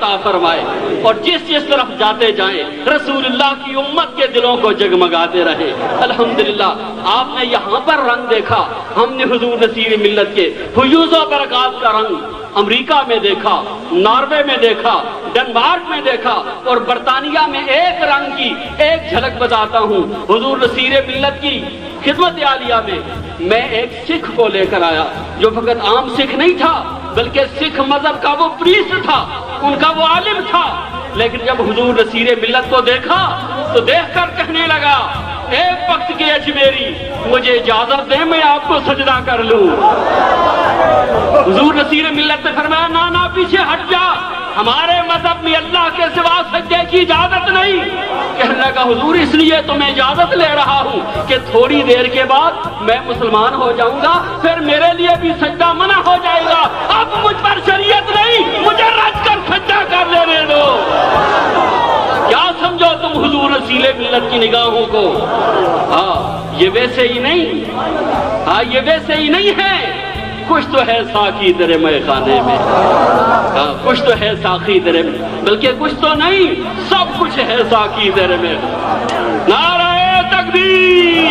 عطا فرمائے اور جس جس طرف جاتے جائیں رسول اللہ کی امت کے دلوں کو جگمگاتے رہے۔ الحمدللہ آپ نے یہاں پر رنگ دیکھا، ہم نے حضور نصیر ملت کے فیوز و برکات کا رنگ امریکہ میں دیکھا، ناروے میں دیکھا، ڈنمارک میں دیکھا، اور برطانیہ میں ایک رنگ کی ایک جھلک بتاتا ہوں۔ حضور نصیر ملت کی خدمت عالیہ میں ایک سکھ کو لے کر آیا جو فقط عام سکھ نہیں تھا بلکہ سکھ مذہب کا وہ پریسٹ تھا، ان کا وہ عالم تھا، لیکن جب حضور نصیر ملت کو دیکھا تو دیکھ کر کہنے لگا ایک وقت کے اجمیری مجھے اجازت دیں میں آپ کو سجدہ کر لوں۔ حضور نصیر ملت نے فرمایا نا پیچھے ہٹ جا، ہمارے مذہب میں اللہ کے سوا سجدے کی اجازت نہیں۔ کہنے لگا حضور اس لیے تو میں اجازت لے رہا ہوں کہ تھوڑی دیر کے بعد میں مسلمان ہو جاؤں گا، پھر میرے لیے بھی سجدہ منع ہو جائے گا، اب مجھ پر شریعت نہیں، مجھے رج کر سجدہ کر لینے دو۔ کیا سمجھو تم حضور نصیر ملت کی نگاہوں کو؟ ہاں یہ ویسے ہی نہیں ہے، کچھ تو ہے ساقی تیرے مے خانے میں، کچھ تو ہے ساقی تیرے میں، بلکہ کچھ تو نہیں سب کچھ ہے ساقی تیرے میں۔ نعرہ تکبیر،